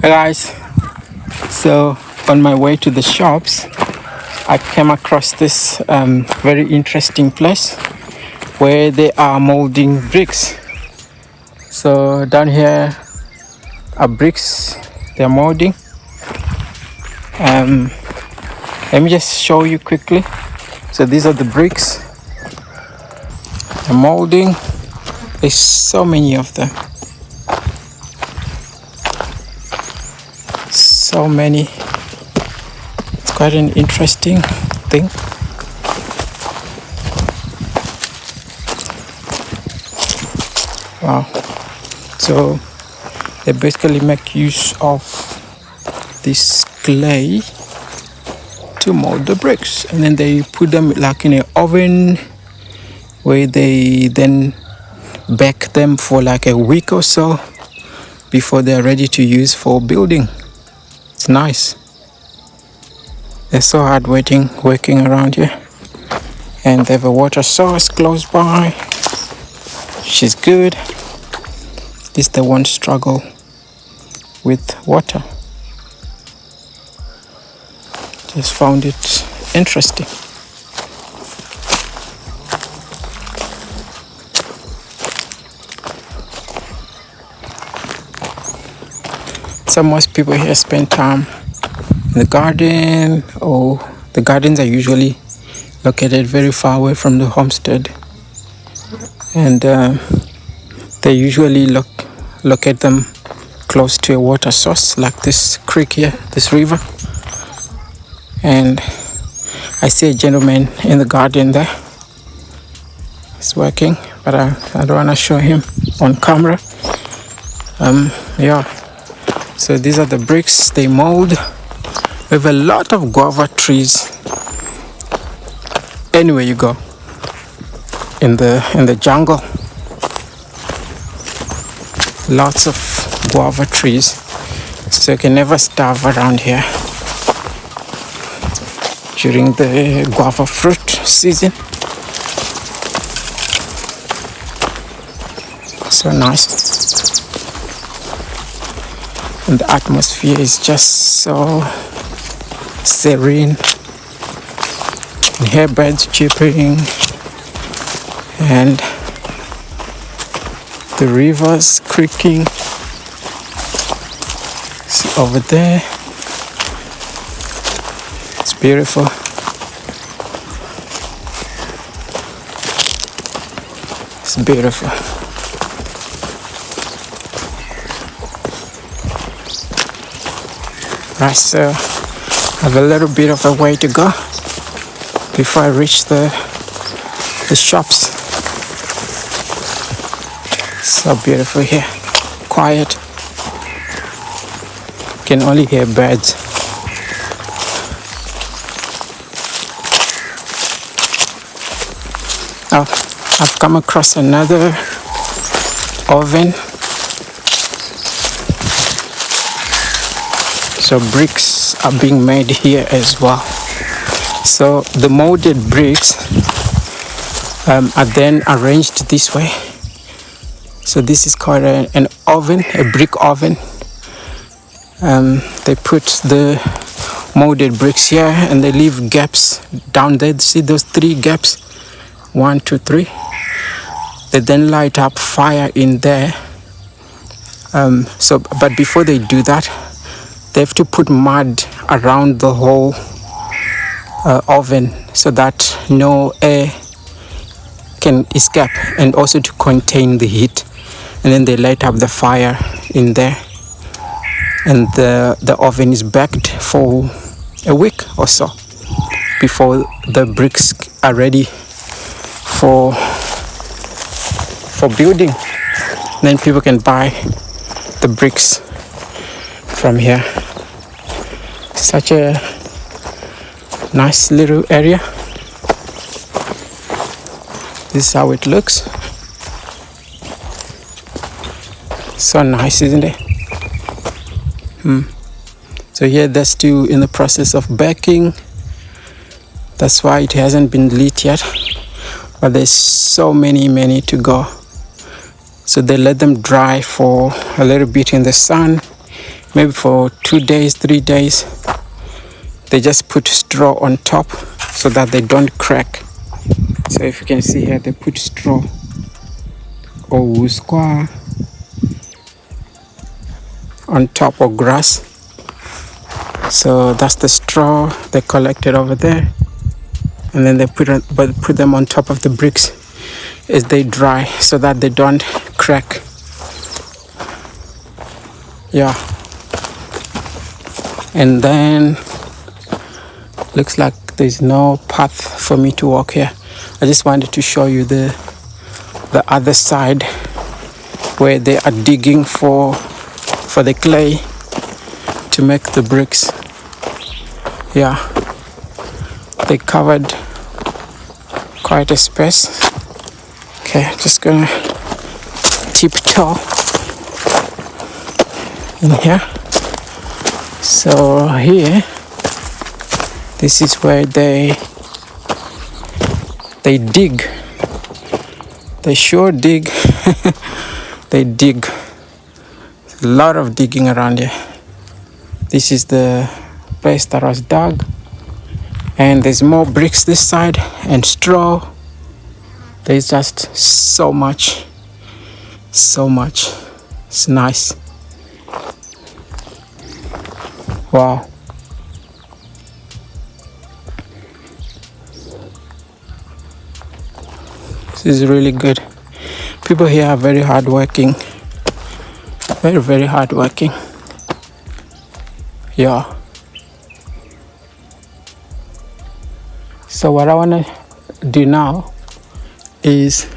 Hey guys, so on my way to the shops I came across this very interesting place where they are molding bricks. So down here are bricks they're molding. Let me just show you quickly. So these are the bricks they're molding. There's so many of them, so many. It's quite an interesting thing. Wow. So they basically make use of this clay to mold the bricks, and then they put them like in an oven where they then bake them for like a week or so before they're ready to use for building. It's nice. They're so hard working around here, and they have a water source close by, which is good. At least they won't struggle with water. Just found it interesting. So most people here spend time in the garden, or the gardens are usually located very far away from the homestead, and they usually locate them close to a water source like this creek here, this river. And I see a gentleman in the garden there. He's working, but I don't want to show him on camera. Yeah. So these are the bricks they mold. We have a lot of guava trees anywhere you go in the jungle. Lots of guava trees, so you can never starve around here during the guava fruit season. So nice. And the atmosphere is just so serene. You hear birds chirping, and the river's creaking. See over there. It's beautiful. It's beautiful. Right, so I have a little bit of a way to go before I reach the shops. So beautiful here, quiet. Can only hear birds. Oh, I've come across another oven. So bricks are being made here as well. So the molded bricks are then arranged this way. So this is called an oven, a brick oven. They put the molded bricks here, and they leave gaps down there. See those 3 gaps? 1, 2, 3. They then light up fire in there. But before they do that, they have to put mud around the whole oven so that no air can escape, and also to contain the heat. And then they light up the fire in there, and the oven is baked for a week or so before the bricks are ready for building. And then people can buy the bricks from here. Such a nice little area. This is how it looks. So nice, isn't it? So here they're still in the process of baking. That's why it hasn't been lit yet, but there's so many to go. So they let them dry for a little bit in the sun, maybe for 2 days, 3 days. They just put straw on top so that they don't crack. So if you can see here, they put straw or square on top of grass. So that's the straw they collected over there, and then they put them on top of the bricks as they dry so that they don't crack. Yeah. And then looks like there's no path for me to walk here. I just wanted to show you the other side where they are digging for the clay to make the bricks. Yeah, they covered quite a space. Okay, just gonna tiptoe in here. So here, this is where they dig. They sure dig. They dig. A lot of digging around here. This is the place that was dug, and there's more bricks this side and straw. There's just so much. It's nice. Wow. This is really good. People here are very hardworking. Very hardworking. Yeah. So what I want to do now is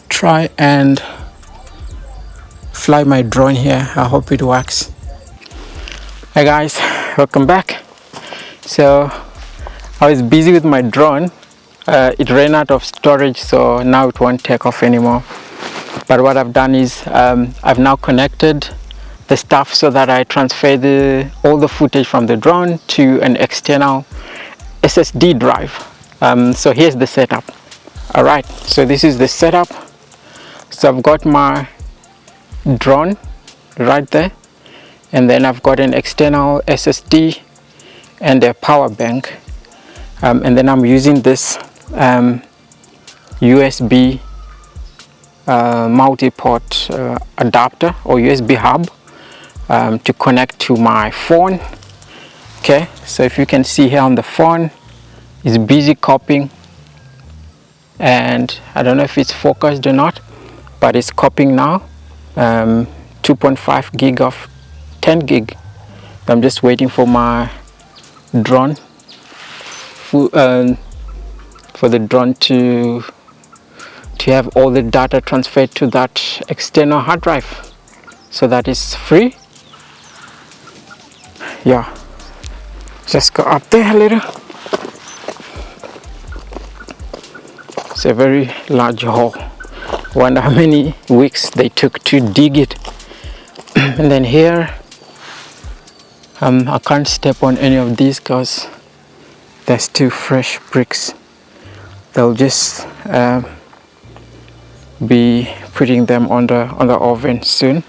try and fly my drone here. I hope it works. Hi guys, welcome back. So I was busy with my drone. It ran out of storage, so now it won't take off anymore. But what I've done is I've now connected the stuff so that I transfer all the footage from the drone to an external SSD drive. So here's the setup. All right, so this is the setup. So I've got my drone right there, and then I've got an external SSD and a power bank, and then I'm using this USB multi-port adapter or USB hub to connect to my phone. Okay, so if you can see here on the phone, it's busy copying, and I don't know if it's focused or not, but it's copying now. 2.5 gig of 10 gig. I'm just waiting for my drone for the drone to have all the data transferred to that external hard drive, so that is free. Yeah, just go up there a little. It's a very large hole. Wonder how many weeks they took to dig it. And then here, I can't step on any of these because they're still fresh bricks. They'll just be putting them on the oven soon.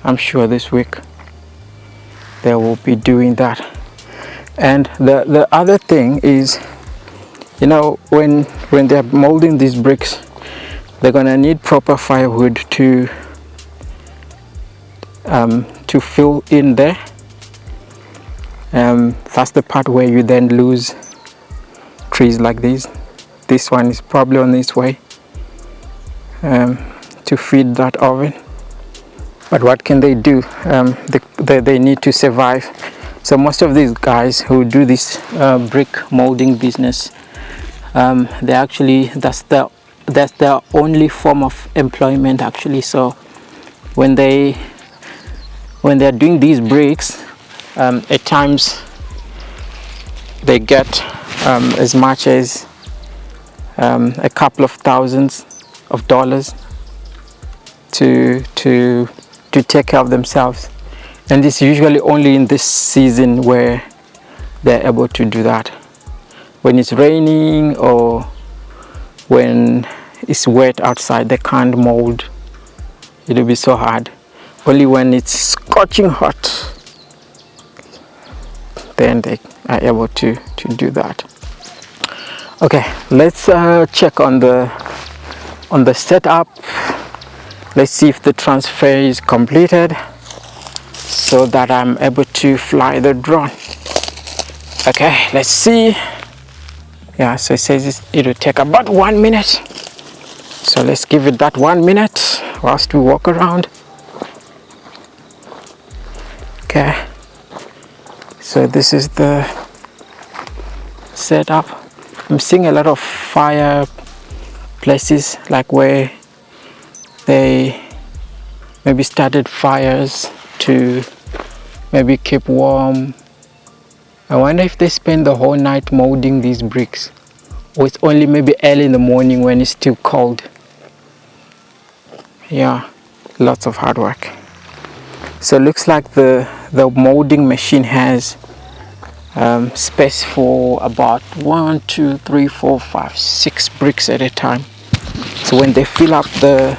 I'm sure this week they will be doing that. And the other thing is, you know, when they're molding these bricks, they're gonna need proper firewood to fill in there. That's the part where you then lose trees like these. This one is probably on its way to feed that oven. But what can they do? They need to survive. So most of these guys who do this brick molding business, they actually, that's their only form of employment actually. So when they're doing these bricks, at times they get as much as a couple of thousands of dollars to take care of themselves, and it's usually only in this season where they're able to do that. When it's raining or when it's wet outside, they can't mold. It'll be so hard. Only when it's scorching hot, then they are able to do that. Okay, let's check on the setup. Let's see if the transfer is completed so that I'm able to fly the drone. Okay, let's see. Yeah, so it says it will take about 1 minute. So let's give it that 1 minute whilst we walk around. Okay, so this is the setup. I'm seeing a lot of fire places, like where they maybe started fires to maybe keep warm. I wonder if they spend the whole night molding these bricks, or it's only maybe early in the morning when it's still cold. Yeah, lots of hard work. So it looks like the molding machine has space for about 1, 2, 3, 4, 5, 6 bricks at a time. So when they fill up the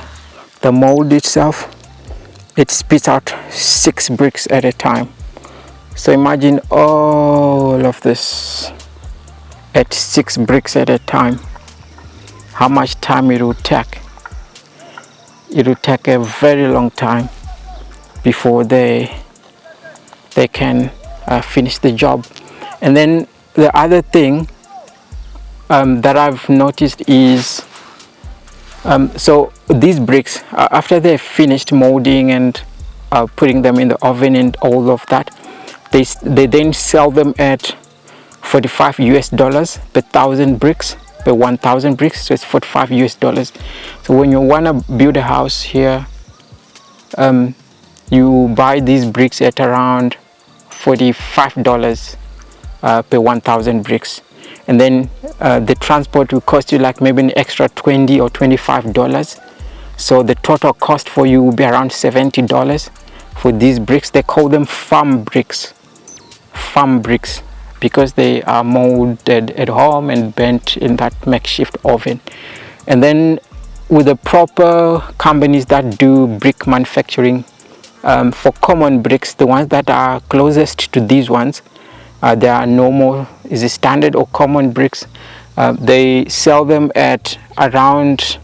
mold itself, it spits out 6 bricks at a time. So imagine all of this at 6 bricks at a time. How much time it will take? It will take a very long time before they can finish the job. And then the other thing that I've noticed is so these bricks, after they've finished molding and putting them in the oven and all of that, they then sell them at $45 per 1,000 bricks, per 1,000 bricks. So it's $45. So when you want to build a house here, you buy these bricks at around $45 per 1,000 bricks, and then the transport will cost you like maybe an extra $20 or $25. So the total cost for you will be around $70 for these bricks. They call them farm bricks, because they are molded at home and bent in that makeshift oven. And then with the proper companies that do brick manufacturing, for common bricks, the ones that are closest to these ones, they are normal, is it standard or common bricks. They sell them at around,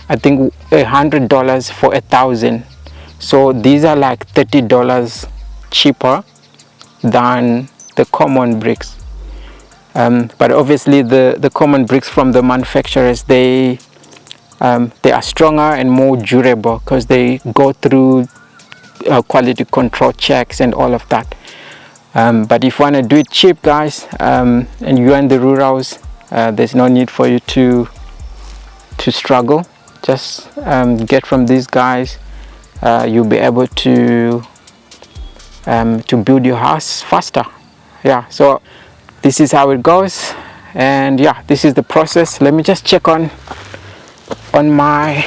I think, $100 for 1,000. So these are like $30 cheaper than the common bricks. But obviously the common bricks from the manufacturers, they are stronger and more durable because they go through quality control checks and all of that. But if you want to do it cheap, guys, and you're in the rurals, there's no need for you to struggle. Just get from these guys. You'll be able to build your house faster. Yeah, so this is how it goes, and yeah, this is the process. Let me just check on my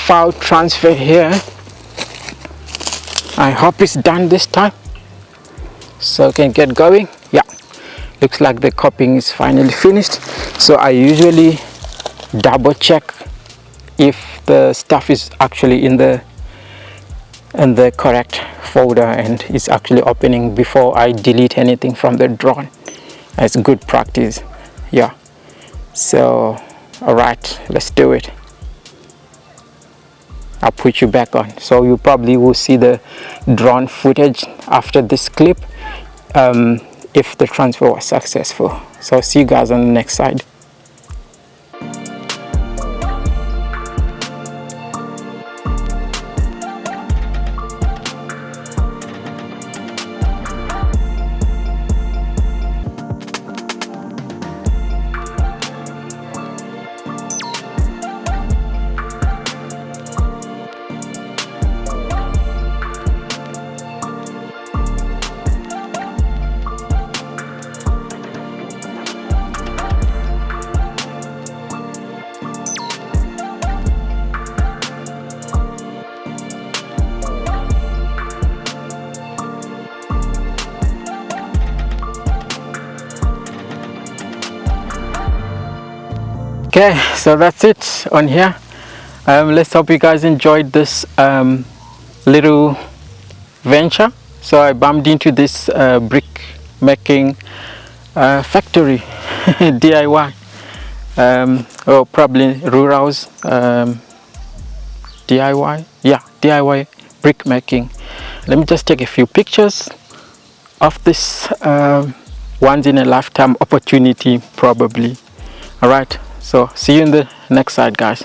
file transfer here. I hope it's done this time, so I can get going. Yeah, looks like the copying is finally finished. So I usually double check if the stuff is actually in the correct folder and it's actually opening before I delete anything from the drone. It's good practice. Yeah, so all right, let's do it. I'll put you back on, so you probably will see the drone footage after this clip, if the transfer was successful. So see you guys on the next side. Okay, so that's it on here. Let's hope you guys enjoyed this little venture. So I bumped into this brick making factory, DIY, or probably Rural's DIY, yeah, DIY brick making. Let me just take a few pictures of this once in a lifetime opportunity, probably. All right, so see you in the next side, guys.